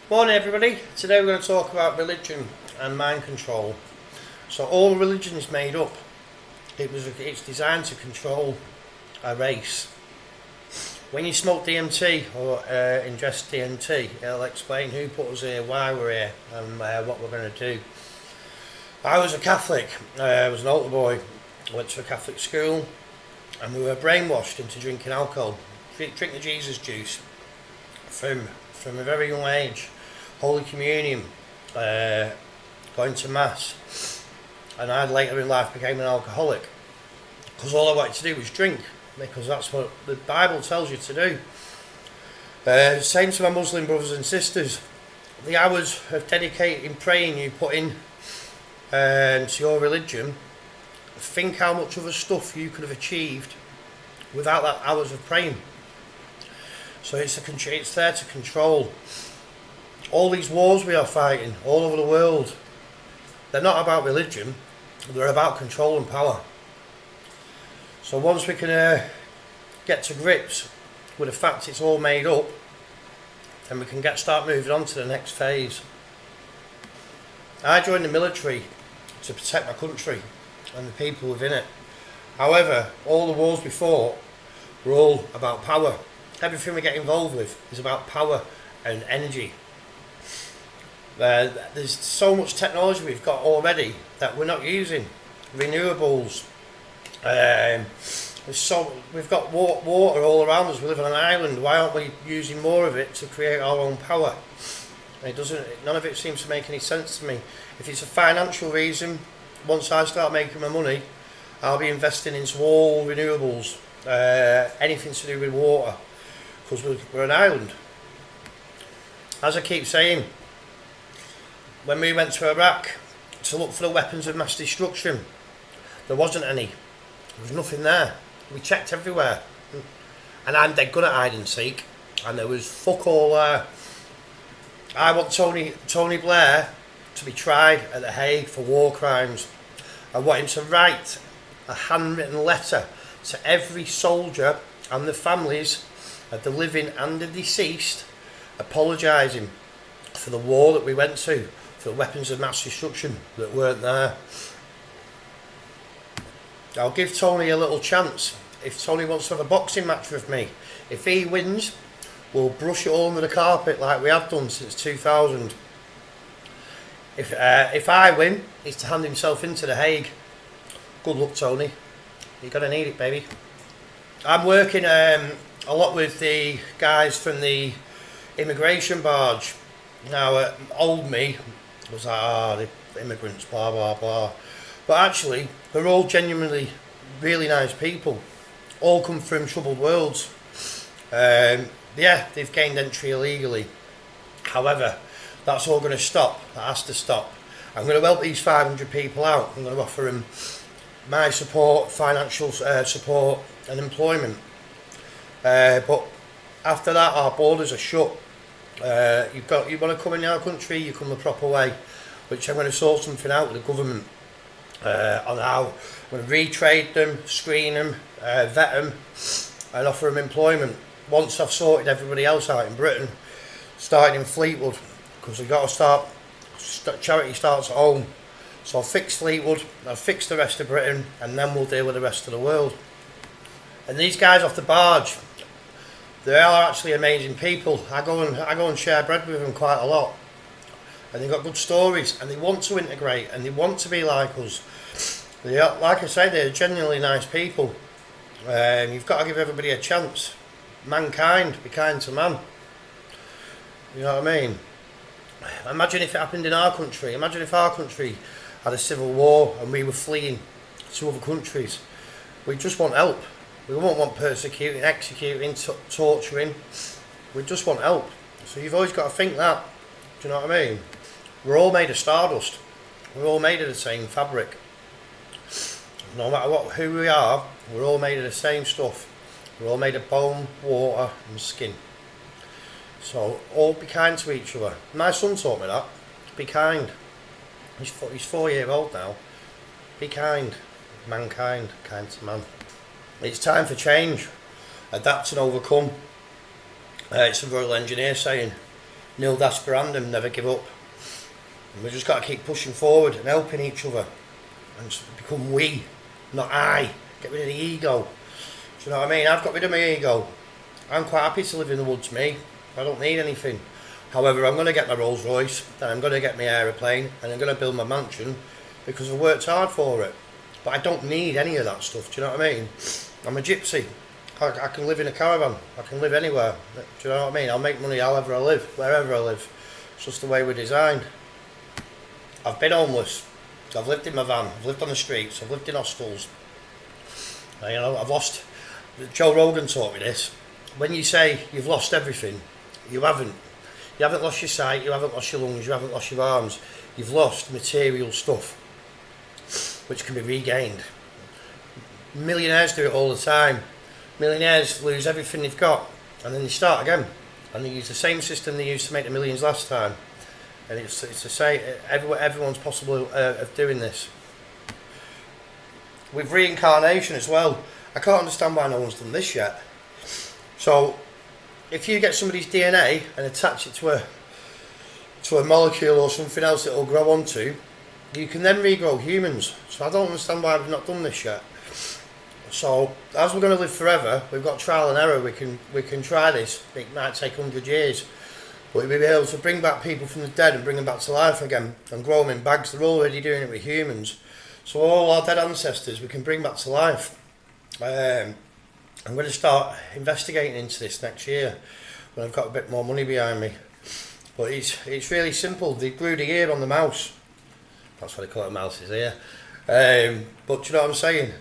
Morning everybody. Today we're going to talk about religion and mind control. So all religion is made up. It's designed to control a race. When you smoke DMT or ingest DMT, it'll explain who put us here, why we're here, and what we're going to do. I was a Catholic. I was an altar boy. Went to a Catholic school, and we were brainwashed into drinking alcohol, drinking Jesus juice from a very young age. Holy Communion, going to Mass, and I later in life became an alcoholic because all I wanted to do was drink, because that's what the Bible tells you to do. Same to my Muslim brothers and sisters. The hours of dedicating praying you put in to your religion, think how much other stuff you could have achieved without that hours of praying. So it's there to control. All these wars we are fighting all over the world, they're not about religion, they're about control and power. So once we can get to grips with the fact it's all made up, then we can start moving on to the next phase. I joined the military to protect my country and the people within it. However, all the wars we fought were all about power. Everything we get involved with is about power and energy. There's so much technology we've got already that we're not using. Renewables. We've got water all around us. We live on an island. Why aren't we using more of it to create our own power? None of it seems to make any sense to me. If it's a financial reason, once I start making my money, I'll be investing into all renewables, anything to do with water, because we're an island. As I keep saying, when we went to Iraq to look for the weapons of mass destruction, there wasn't any. There was nothing there. We checked everywhere, and I'm dead good at hide and seek, and there was fuck all there. I want Tony Blair to be tried at The Hague for war crimes. I want him to write a handwritten letter to every soldier and the families of the living and the deceased, apologising for the war that we went to, for the weapons of mass destruction that weren't there. I'll give Tony a little chance. If Tony wants to have a boxing match with me, if he wins, we'll brush it all under the carpet like we have done since 2000. If I win, he's to hand himself into The Hague. Good luck, Tony. You're going to need it, baby. I'm working a lot with the guys from the immigration barge. Now, old me was like, the immigrants, blah, blah, blah. But actually, they're all genuinely really nice people. All come from troubled worlds. They've gained entry illegally. However, that's all going to stop. That has to stop. I'm going to help these 500 people out. I'm going to offer them my support, financial support and employment. But after that, our borders are shut. You want to come in our country, you come the proper way, which I'm going to sort something out with the government on how I'm going to retrade them, screen them, vet them, and offer them employment. Once I've sorted everybody else out in Britain, starting in Fleetwood, because we've got to start. Charity starts at home. So I'll fix Fleetwood, I'll fix the rest of Britain, and then we'll deal with the rest of the world. And these guys off the barge, they are actually amazing people. I go and share bread with them quite a lot, and they've got good stories, and they want to integrate, and they want to be like us. They are, like I say, they're genuinely nice people. You've got to give everybody a chance. Mankind, be kind to man. You know what I mean? Imagine if it happened in our country. Imagine if our country had a civil war and we were fleeing to other countries. We just want help. We won't want persecuting, executing, torturing. We just want help. So you've always got to think that. Do you know what I mean? We're all made of stardust. We're all made of the same fabric. No matter who we are, we're all made of the same stuff. We're all made of bone, water and skin. So all be kind to each other. My son taught me that. Be kind. He's 4 years old now. Be kind. Mankind. Kind to man. It's time for change. Adapt and overcome. It's a Royal Engineer saying. nil desperandum, never give up. And we just got to keep pushing forward and helping each other and become we, not I. Get rid of the ego. Do you know what I mean? I've got rid of my ego. I'm quite happy to live in the woods, me. I don't need anything. However, I'm going to get my Rolls Royce, then I'm going to get my aeroplane, and I'm going to build my mansion because I've worked hard for it. But I don't need any of that stuff, do you know what I mean? I'm a gypsy. I can live in a caravan. I can live anywhere. Do you know what I mean? I'll make money however I live, wherever I live. It's just the way we're designed. I've been homeless. I've lived in my van. I've lived on the streets. I've lived in hostels. You know, I've lost... Joe Rogan taught me this. When you say you've lost everything, you haven't. You haven't lost your sight, you haven't lost your lungs, you haven't lost your arms. You've lost material stuff, which can be regained. Millionaires do it all the time. Millionaires lose everything they've got, and then they start again. And they use the same system they used to make the millions last time. And it's to say everyone's possible of doing this. With reincarnation as well, I can't understand why no one's done this yet. So, if you get somebody's DNA and attach it to a molecule or something else that will grow onto, you can then regrow humans. So I don't understand why we've not done this yet. So, as we're going to live forever, we've got trial and error. We can try this. It might take 100 years. But we'll be able to bring back people from the dead and bring them back to life again and grow them in bags. They're already doing it with humans. So all our dead ancestors we can bring back to life. I'm going to start investigating into this next year when I've got a bit more money behind me. But it's really simple. They grew the ear on the mouse. That's what they call it, a mouse's ear. But do you know what I'm saying?